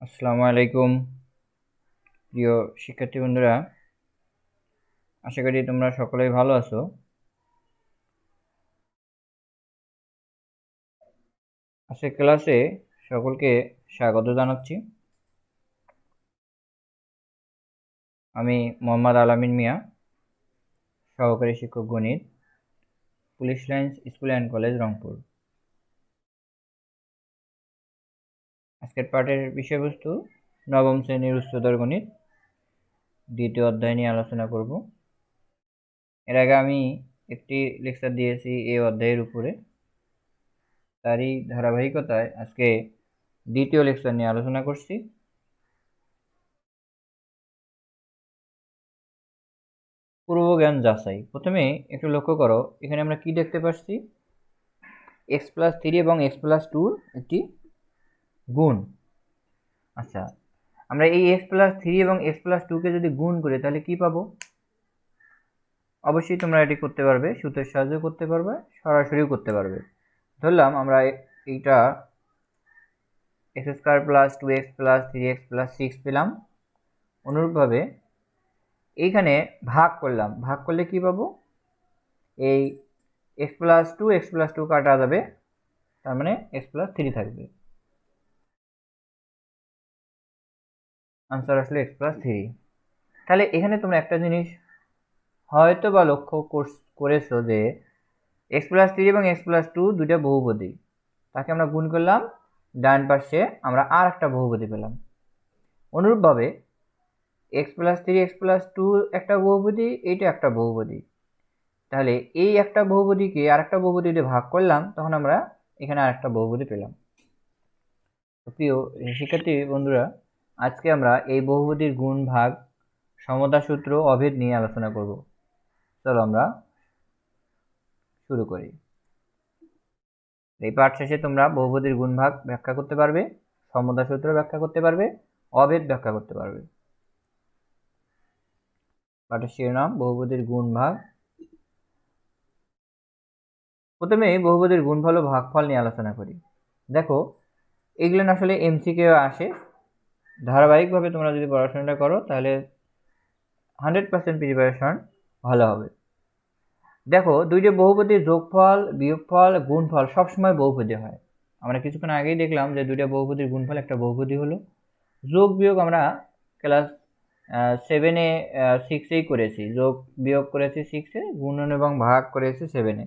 আসসালামু আলাইকুম প্রিয় শিক্ষার্থী বন্ধুরা, আশা করি তোমরা সকলেই ভালো আছো। আজকের ক্লাসে সকলকে স্বাগত জানাচ্ছি। আমি মোহাম্মদ আলামিন মিয়া, সহকারী শিক্ষক গণিত, police lines school and college, Rangpur. আজকের পাঠের বিষয়বস্তু নবম শ্রেণীর উচ্চতর গণিত দ্বিতীয় অধ্যায় নিয়ে আলোচনা করব। এর আগে আমি একটি লেকচার দিয়েছি এই অধ্যায়ের উপরে, তারই ধারাবাহিকতায় আজকে দ্বিতীয় লেকচার নিয়ে আলোচনা করছি। পূর্বজ্ঞান যাচাই। প্রথমে একটু লক্ষ্য করো, এখানে আমরা কি দেখতে পাচ্ছি? x+3 এবং x+2 একটি গুণ। আচ্ছা, আমরা এই x+3 এবং x+2 কে যদি গুণ করি তাহলে কি পাবো? অবশ্যই তোমরা এটি করতে পারবে, সূত্রের সাহায্যে করতে পারবে, সরাসরিও করতে পারবে। ধরলাম আমরা এইটা x² + 2x + 3x + 6 পেলাম। অনুরূপভাবে এইখানে ভাগ করলাম, ভাগ করলে কি পাবো? এই x+2 x+2 কাটা যাবে, তার মানে x+3 থাকবে। আনসার আসলে x+3। তাহলে এখানে তোমরা একটা জিনিস হয়তো বা লক্ষ্য করেছো যে x+3 এবং x+2 দুইটা বহুপদী, তাকে আমরা গুণ করলাম, ডান পাশে আমরা আর একটা বহুপদী পেলাম। অনুরূপভাবে x+3 x+2 একটা বহুপদী, এইটা একটা বহুপদী। তাহলে এই একটা বহুপদীকে আর একটা বহুপদী দিয়ে ভাগ করলাম, তখন আমরা এখানে আর একটা বহুপদী পেলাম। প্রিয় শিক্ষার্থী বন্ধুরা, আজকে আমরা এই বহুপদীর গুণ, ভাগ, সমতা সূত্র, অভেদ নিয়ে আলোচনা করব। চলো আমরা শুরু করি। এই পাঠ শেষে তোমরা বহুপদীর গুণ, ভাগ ব্যাখ্যা করতে পারবে, সমতা সূত্র ব্যাখ্যা করতে পারবে, অভেদ ব্যাখ্যা করতে পারবে। পাঠের শিরোনাম বহুপদীর গুণ, ভাগ। প্রথমে বহুপদীর গুণফল ও ভাগফল নিয়ে আলোচনা করি। দেখো, এগুলো আসলে এমসিকিউ আসে। ধারাবাহিকভাবে তোমরা যদি পড়াশোনাটা করো তাহলে 100% প্রিপারেশন ভালো হবে। দেখো, দুইটা বহুপদীর যোগফল, বিয়োগফল, গুণফল সবসময় বহুপদী হয়। আমরা কিছুক্ষণ আগেই দেখলাম যে দুইটা বহুপদীর গুণফল একটা বহুপদী হলো। যোগ বিয়োগ আমরা ক্লাস 7-এ 6-এই করেছি, যোগ বিয়োগ করেছি 6-এ, গুণন এবং ভাগ করেছি 7-এ।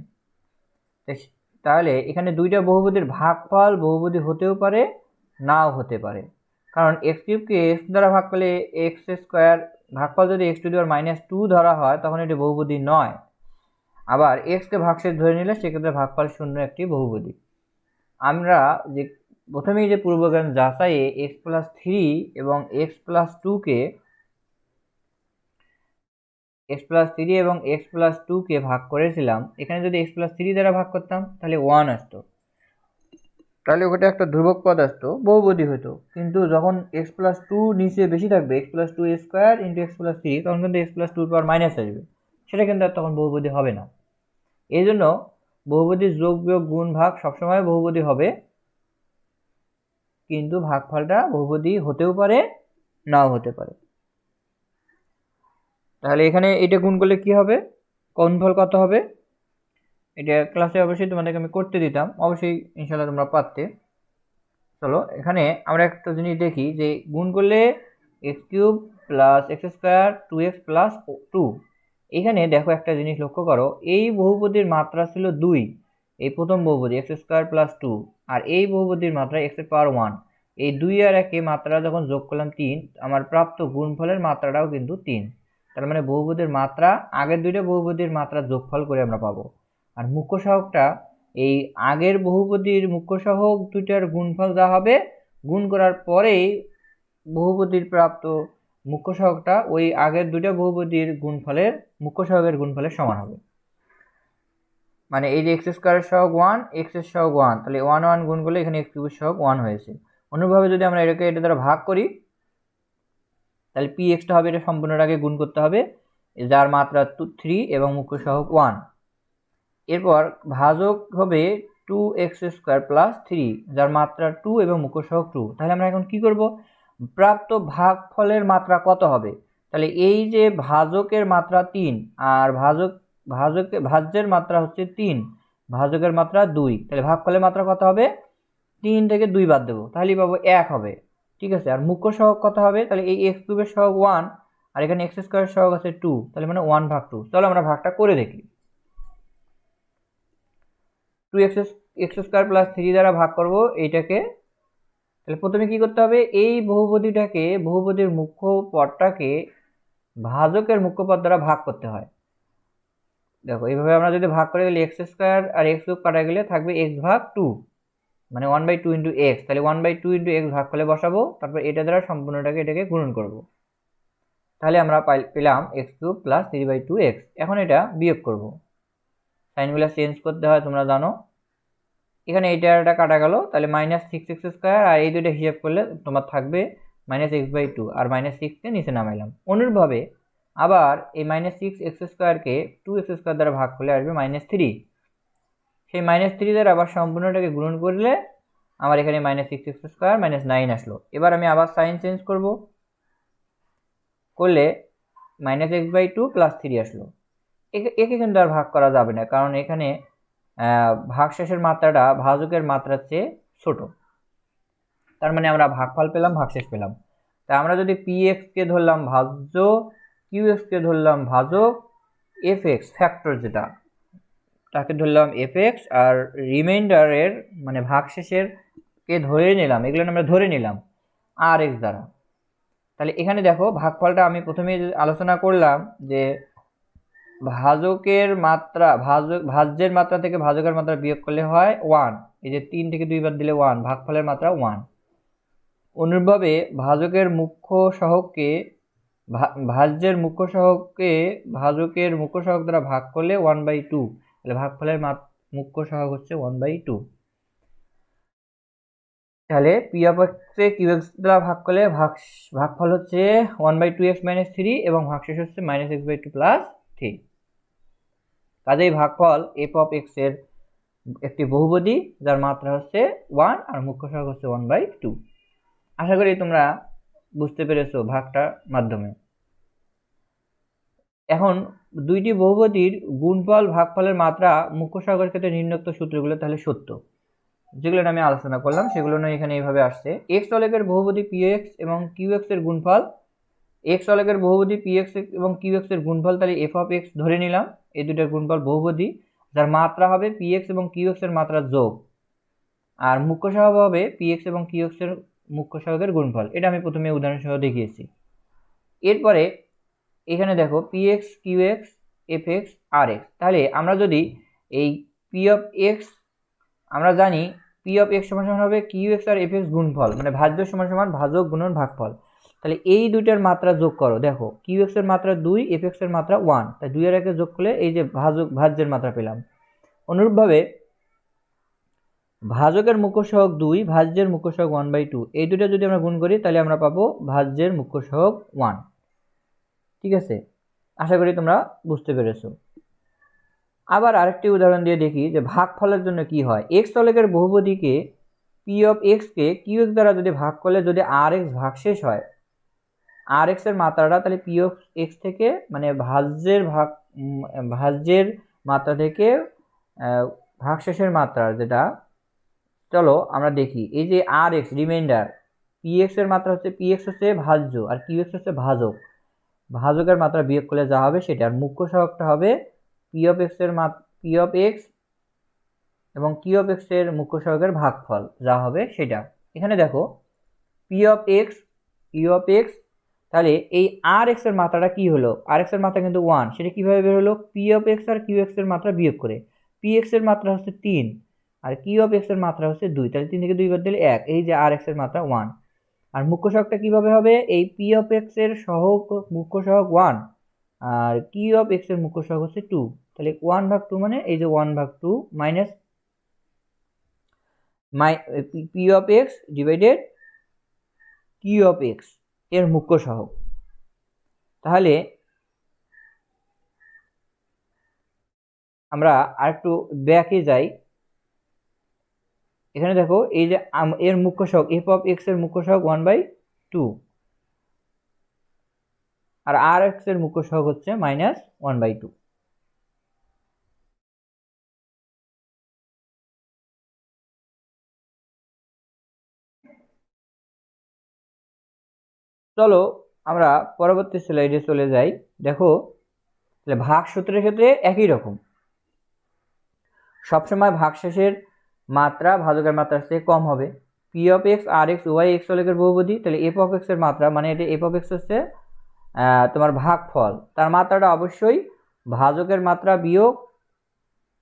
তাহলে এখানে দুইটা বহুপদীর ভাগফল বহুপদী হতেও পারে, নাও হতে পারে। কারণ x3কে x দ্বারা ভাগ করলে x² ভাগফল যদি x⁻² ধরা হয় তখন এটি বহুপদী নয়। আবার x কে ভাগশেষ ধরে নিলে সেক্ষেত্রে ভাগফল শূন্য একটি বহুপদী। আমরা যে প্রথমেই যে পূর্বজ্ঞান যাচাইয়ে x+3 এবং x+2কে এবং x+2কে ভাগ করেছিলাম, এখানে যদি x+3 দ্বারা ভাগ করতাম তাহলে 1 আসতো, তাহলে ওটা একটা ধ্রুবক পদ আসতো, বহুপদী হতো। কিন্তু যখন x+2 নিচে বেশি থাকবে, x+2² × x+3, তখন কিন্তু x+2 মাইনাস আসবে, সেটা কিন্তু আর তখন বহুপদী হবে না। এই জন্য বহুপদীর যোগ বিয়োগ গুণ ভাগ সবসময় বহুপদী হবে, কিন্তু ভাগফলটা বহুপদী হতেও পারে, নাও হতে পারে। তাহলে এখানে এটা গুণ করলে কি হবে? গুণফল কত হবে? এটা ক্লাসে অবশ্যই তোমাদেরকে আমি করতে দিতাম, অবশ্যই ইনশাল্লাহ তোমরা পারতে। চলো এখানে আমরা একটা জিনিস দেখি যে গুণ করলে x³ + x² 2x + 2। এখানে দেখো একটা জিনিস লক্ষ্য করো, এই বহুপদীর মাত্রা ছিল 2, এই প্রথম বহুপদী x² + 2, আর এই বহুপদীর মাত্রা x⁻1। এই 2 আর 1 মাত্রা যখন যোগ করলাম 3, আমার প্রাপ্ত গুণফলের মাত্রাটাও কিন্তু 3। তার মানে বহুপদীর মাত্রা আগের দুইটা বহুপদীর মাত্রা যোগফল করে আমরা পাবো। আর মুখ্য সহগটা এই আগের বহুপদীর মুখ্য সহগ দুইটার গুণফল যা হবে, গুণ করার পরেই বহুপদীর প্রাপ্ত মুখ্য সহগটা ওই আগের দুইটা বহুপদীর গুণফলের মুখ্য সহগের গুণফলের সমান হবে। মানে এই যে x² এর সহগ 1, x এর সহগ 1, তাহলে 1 1 গুণ করলে এখানে x³ এর সহগ 1 হয়েছে। অনুরূপভাবে যদি আমরা এটাকে এটা দ্বারা ভাগ করি তাহলে px-টা হবে, এটা সম্পূর্ণের আগে গুণ করতে হবে, যার মাত্রা 3 এবং মুখ্য সহগ 1। এরপর ভাজক হবে 2x² + 3, যার মাত্রা 2 এবং মুখ্য সহগ 2। তাহলে আমরা এখন কি করব? প্রাপ্ত ভাগফলের মাত্রা কত হবে? তাহলে এই যে ভাজকের মাত্রা 3 আর ভাজ্যের মাত্রা হচ্ছে 3, ভাজকের মাত্রা 2, তাহলে ভাগফলের মাত্রা কত হবে? 3 থেকে 2 বাদ দেবো, তাহলেই পাবো 1 হবে। ঠিক আছে, আর মুখ্য সহগ কত হবে? তাহলে এই x কিউবের সহগ 1 আর এখানে x স্কয়ারের সহগ আছে 2, তাহলে মানে 1/2। চলো আমরা ভাগটা করে দেখি। 2x স্কয়ার প্লাস 3 দ্বারা ভাগ করব এইটাকে। তাহলে প্রথমে কি করতে হবে? এই বহুপদীর মুখ্য পদটাকে ভাজকের মুখ্য পদ দ্বারা ভাগ করতে হয়। দেখো এইভাবে আমরা যদি ভাগ করে গেলে x স্কয়ার আর x কিউব কাটা গেলে থাকবে x ভাগ 2, মানে 1/2 ইন্টু x। তাহলে 1/2 ইন্টু x ভাগ করলে বসাবো, তারপর এটা দ্বারা সম্পূর্ণটাকে এটাকে গুণন করব। তাহলে আমরা পেলাম x কিউব প্লাস 3/2x। এখন এটা বিয়োগ করব, সাইনগুলো চেঞ্জ করতে হয় তোমরা জানো। এখানে এটা কাটা গেল, তাহলে -6x স্কয়ার আর এই দুইটা হিসাব করলে তোমার থাকবে -x/2 আর -6কে নিচে নামাইলাম। অনুরূপভাবে আবার এই -6x স্কয়ারকে 2x স্কয়ার দ্বারা ভাগ করলে আসবে -3। সেই -3 দ্বারা আবার সম্পূর্ণটাকে গুণন করলে আমার এখানে -6x স্কয়ার -9 আসলো। এবার আমি আবার সাইন চেঞ্জ করব, করলে -x/2 + 3 আসলো। একে কিন্তু আর ভাগ করা যাবে না, কারণ এখানে ভাগশেষের মাত্রাটা ভাজকের মাত্রার চেয়ে ছোট। তার মানে আমরা ভাগফল পেলাম, ভাগশেষ পেলাম। তা আমরা যদি px কে ধরলাম ভাজ্য, qx কে ধরলাম ভাজক, fx ফ্যাক্টর যেটা তাকে ধরলাম fx, আর রিমাইন্ডারের মানে ভাগশেষের কে ধরে নিলাম, এগুলো আমরা ধরে নিলাম rx দ্বারা। তাহলে এখানে দেখো ভাগফলটা আমি প্রথমে আলোচনা করলাম যে ভাজকের মাত্রা ভাজ্যের মাত্রা থেকে ভাজকের মাত্রা বিয়োগ করলে হয় 1। এই যে 3 থেকে 2 বাদ দিলে 1, ভাগফলের মাত্রা 1। অনুরূপভাবে ভাজকের মুখ্য সহগকে ভাজ্যের মুখ্য সহগকে ভাজকের মুখ্য সহগ দ্বারা ভাগ করলে 1/2, তাহলে ভাগফলের মুখ্য সহগ হচ্ছে 1/2। তাহলে p of x K qx দ্বারা ভাগ করলে ভাগফল হচ্ছে 1/2x - 3 এবং ভাগশেষ হচ্ছে -x/2 + 3। কাজেই ভাগফল f অফ x এর একটি বহুপদী যার মাত্রা হচ্ছে 1 আর মুখ্য সহগ হচ্ছে 1/2। আশা করি তোমরা বুঝতে পেরেছো ভাগটার মাধ্যমে। এখন দুইটি বহুপদীর গুণফল ভাগফলের মাত্রা মুখ্য সহগের ক্ষেত্রে নিম্নোক্ত সূত্রগুলো তাহলে সত্য, যেগুলো আমি আলোচনা করলাম সেগুলো নিয়ে এখানে এইভাবে আসছে। x চলকের বহুপদী px এবং qx এর গুণফল, x চলকের বহুপদী px এবং qx এর গুণফল, তাহলে f অফ x ধরে নিলাম এই দুইটার গুণফল বহুপদী যার মাত্রা হবে px এবং qx এর মাত্রা যোগ, আর মুখ্য সহগ হবে px এবং qx এর মুখ্য সহগের গুণফল। এটা আমি প্রথমে উদাহরণ সহ দেখিয়েছি। এরপরে এখানে দেখো px qx fx rx। তাহলে আমরা যদি এই p অফ x, আমরা জানি p অফ x সমান হবে qx আর fx গুণফল, মানে ভাজ্য সমান ভাজক গুণন ভাগফল। তাহলে এই দুইটার মাত্রা যোগ করো, দেখো qx এর মাত্রা 2, fx এর মাত্রা 1, তাই 2 আর 1 যোগ করলে এই যে ভাজ্যের মাত্রা পেলাম। অনুরূপভাবে ভাজকের মুখ্য সহগ 2, ভাজ্যের মুখ্য সহগ 1/2, এই দুটো যদি আমরা গুণ করি তাহলে আমরা পাবো ভাজ্যের মুখ্য সহগ 1। ঠিক আছে, আশা করি তোমরা বুঝতে পেরেছো। আবার আরেকটি উদাহরণ দিয়ে দেখি যে ভাগফলের জন্য কি হয়। x চলকের বহুপদীকে p of x K qx দ্বারা যদি ভাগ করলে যদি rx ভাগশেষ হয়, rx এর মাত্রাটা তাহলে p অফ x থেকে মানে ভাজ্যের মাত্রা থেকে ভাগশেষের মাত্রা যেটা, চলো আমরা দেখি। এই যে rx রিমাইন্ডার, px এর মাত্রা হচ্ছে px হচ্ছে ভাজ্য আর qx হচ্ছে ভাজক, ভাজকের মাত্রা বিয়োগ করলে যা হবে সেটা, আর মুখ্য সহগটা হবে p অফ x এর p অফ x এবং q অফ x এর মুখ্য সহগের ভাগফল যা হবে সেটা। এখানে দেখো p of x q of x, তাহলে এই rx এর মাত্রাটা কি হলো? rx এর মাত্রা কিন্তু 1, সেটা কিভাবে বের হলো? p অফ x আর qx এর মাত্রা বিয়োগ করে। px এর মাত্রা হচ্ছে 3 আর q অফ x এর মাত্রা হচ্ছে 2, তাহলে 3 থেকে 2 বাদ দিলে 1, এই যে rx এর মাত্রা 1। আর মুখ্য সহগটা কিভাবে হবে? এই p অফ x এর মুখ্য সহগ 1 আর q অফ x এর মুখ্য সহগ হচ্ছে 2, তাহলে 1/2 মানে এই যে 1/2 minus p of x divided q of x এর মুখ্য সহগ। তাহলে আমরা আরেকটু ব্যাকে যাই। এখানে দেখো এই যে এর মুখ্য সহগ f অফ x এর মুখ্য সহগ 1/2, 2, আর আর এক্স এর মুখ্য সহগ হচ্ছে -1/2। চলো আমরা পরবর্তী স্লাইডে চলে যাই। দেখো তাহলে ভাগ সূত্রের ক্ষেত্রে একই রকম, সবসময় ভাগশেষের মাত্রা ভাজকের মাত্রার চেয়ে কম হবে। পি অফ এক্স আর এক্স ওয়াই এক্স হলের বহুপদী, তাহলে এফ অফ এক্স এর মাত্রা মানে এটা এফ অফ এক্স হচ্ছে তোমার ভাগফল, তার মাত্রাটা অবশ্যই ভাজকের মাত্রা বিয়োগ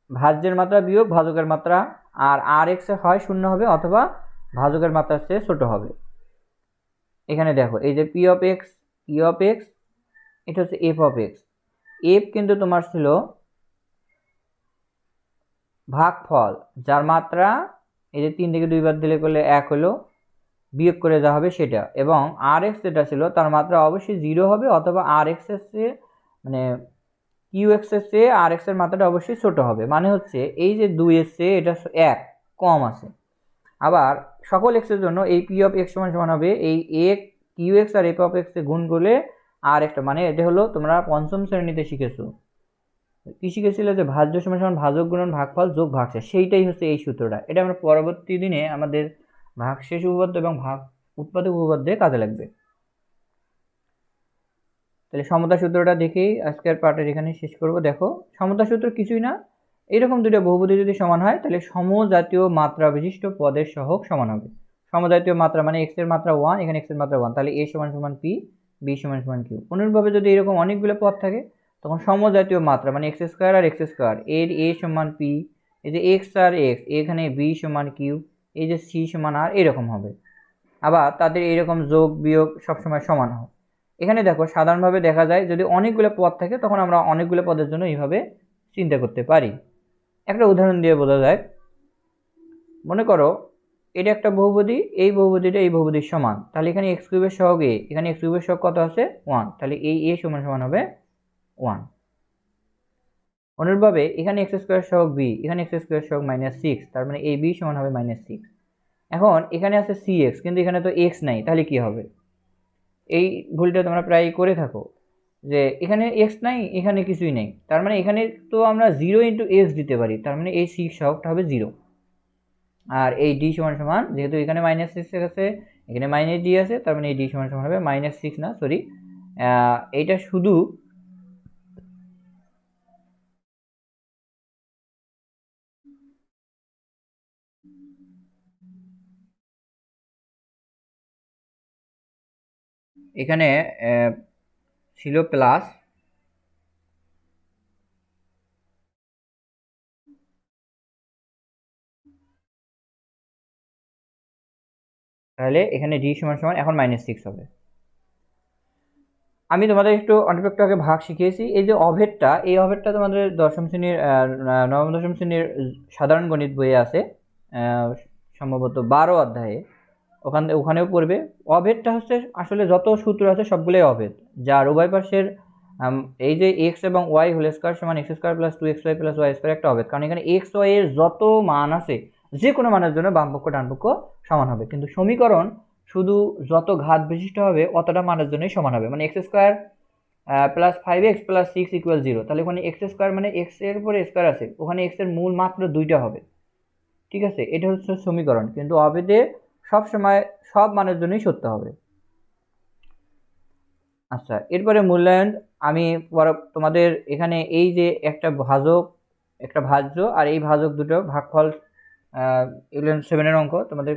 ভাজ্যের মাত্রা বিয়োগ ভাজকের মাত্রা, আর এক্স এ হয় 0 হবে অথবা ভাজকের মাত্রার চেয়ে ছোট হবে। এখানে দেখো এই যে পি অফ এক্স এটা হচ্ছে এফ অফ এক্স, এফ কিন্তু তোমার ছিল ভাগফল যার মাত্রা এই যে 3 থেকে 2 বার দিলে করলে 1 হলো, বিয়োগ করে যা হবে সেটা, এবং আর এক্স যেটা ছিল তার মাত্রা অবশ্যই 0 হবে অথবা আর এক্স এর চেয়ে মানে কিউ এক্স এর চেয়ে আর এক্স এর মাত্রাটা অবশ্যই ছোট হবে। মানে হচ্ছে এই যে 2 এর চেয়ে এটা 1 কম আছে। আবার সকল এক্স এর জন্য এই পি অফ এক্স সমান হবে এই এ কিউ এক্স আর এফ অফ এক্স এ গুণ করলে আর একটা, মানে এটা হলো তোমরা পঞ্চম শ্রেণীতে শিখেছো, কি শিখেছিলে যে ভাজ্য সমান সমান ভাজক গুণন ভাগফল যোগ ভাগশেষ, সেইটাই হচ্ছে এই সূত্রটা। এটা আমরা পরবর্তী দিনে আমাদের ভাগশেষ উপপাদ্য এবং ভাগ উৎপাদক উপপাদ্যে কাজে লাগবে। তাহলে সমতা সূত্রটা দেখেই আজকের পার্টের এখানে শেষ করব। দেখো সমতা সূত্র কিছুই না, এরকম দুটো বহুপদী যদি সমান হয় তাহলে সমজাতীয় মাত্রা বিশিষ্ট পদের সহগ সমান হবে। সমজাতীয় মাত্রা মানে এক্স এর মাত্রা 1, এখানে এক্স এর মাত্রা 1, তাহলে এ সমান সমান পি, বি সমান সমান কিউ। অনুরূপভাবে যদি এরকম অনেকগুলো পদ থাকে তখন সমজাতীয় মাত্রা মানে এক্স স্কোয়ার আর এক্স স্কোয়ার, এর এ সমান পি, এই যে এক্স আর এক্স, এখানে বি সমান কিউ, এই যে সি সমান আর, এরকম হবে। আবার তাদের এরকম যোগ বিয়োগ সবসময় সমান হয়। এখানে দেখো সাধারণভাবে দেখা যায় যদি অনেকগুলো পদ থাকে তখন আমরা অনেকগুলো পদের জন্য এইভাবে চিন্তা করতে পারি। একটা উদাহরণ দিয়ে বোঝা যায়। মনে করো এটা একটা বহুপদী, এই বহুপদীটা এই বহুপদীর সমান, তাহলে এখানে এক্স কিউবের সহগ এ, এখানে এক্স কিউবের সহগ কত আছে 1, তাহলে এই এ সমান সমান হবে 1। অনুরূপভাবে এখানে এক্স স্কোয়ার সহগ বি, এখানে এক্স স্কোয়ার সহগ -6, তার মানে এই বি সমান হবে -6। এখন এখানে আছে সি এক্স কিন্তু এখানে তো এক্স নাই, তাহলে কি হবে? এই ভুলটা তোমরা প্রায় করে থাকো যে এখানে এক্স নাই এখানে কিছুই নেই, তার মানে এখানে তো আমরা 0 ইন্টু এক্স দিতে পারি, তার মানে এই সি সহগটা হবে 0। আর এই ডি সমান সমান যেহেতু এখানে -6 আছে এখানে -ডি আছে, তার মানে এই ডি সমান সমান হবে -6 না সরি, এইটা শুধু এখানে ছিল প্লাস, তাহলে এখানে ডি সমান সমান এখন -6 হবে। আমি তোমাদের একটু অনেক আগে ভাগ শিখিয়েছি, এই যে অভেদটা, এই অভেদটা তোমাদের দশম শ্রেণীর নবম দশম শ্রেণীর সাধারণ গণিত বইয়ে আছে, সম্ভবত 12 অধ্যায়ে, ওখানেও পড়বে। অভেদটা হচ্ছে আসলে যত সূত্র আছে সবগুলোই অভেদ, যার উভয় পাশের এই যে এক্স এবং ওয়াই হোল স্কয়ার সমান x square plus 2xy plus y square একটা অভেদ, কারণ এখানে এক্স ওয়াই এর যত মান আছে যে কোনো মানের জন্য বামপক্ষ ডানপক্ষ সমান হবে, কিন্তু সমীকরণ শুধু যত ঘাত বিশিষ্ট হবে অতটা মানের জন্যই সমান হবে। মানে x square plus 5x plus 6 equal 0, তাহলে ওখানে এক্স স্কোয়ার মানে এক্স এর উপরে স্কোয়ার আছে, ওখানে এক্স এর মূল মাত্র 2টা হবে। ঠিক আছে, এটা হচ্ছে সমীকরণ, কিন্তু অভেদে সব সময় সব মানের জন্যই সত্য হবে। আচ্ছা, এরপরে মূল্যায়ন। আমি তোমাদের এখানে এই যে একটা ভাজক একটা ভাজ্য আর এই ভাজক দুটো ভাগফল 11-7 অঙ্ক তোমাদের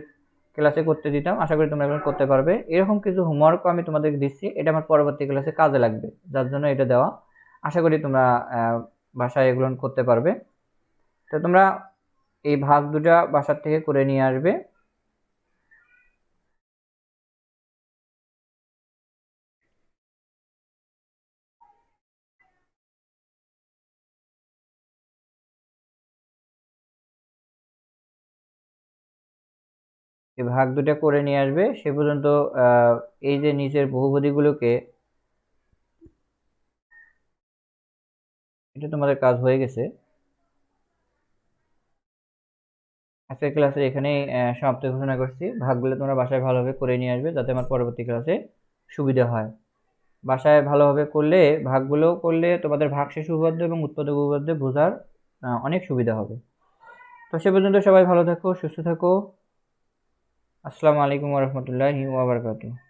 ক্লাসে করতে দিতাম, আশা করি তোমরা এখন করতে পারবে। এরকম কিছু হোমওয়ার্ক আমি তোমাদের দিচ্ছি, এটা আমার পরবর্তী ক্লাসে কাজে লাগবে, যার জন্য এটা দেওয়া। আশা করি তোমরা বাসায় এগুলো করতে পারবে। তো তোমরা এই ভাগ দুটা বাসার থেকে করে নিয়ে আসবে। এই ভাগ দুটা করে নিয়ে আসবে সে পর্যন্ত এই যে নিচের বহুপদীগুলোকে, এটা তোমাদের কাজ হয়ে গেছে। আজকের ক্লাসে এখানেই সমাপ্ত ঘোষণা করছি। ভাগগুলো তোমরা বাসায় ভালোভাবে করে নিয়ে আসবে, যাতে আমার পরবর্তী ক্লাসে সুবিধা হয়। বাসায় ভালোভাবে করলে, ভাগগুলো করলে তোমাদের ভাগশেষ উপপাদ্য এবং উৎপাদক উপপাদ্য বোঝার অনেক সুবিধা হবে। তো সে পর্যন্ত সবাই ভালো থাকো, সুস্থ থাকো। আসসালামু আলাইকুম ওয়া রাহমাতুল্লাহি ওয়া বারাকাতুহু।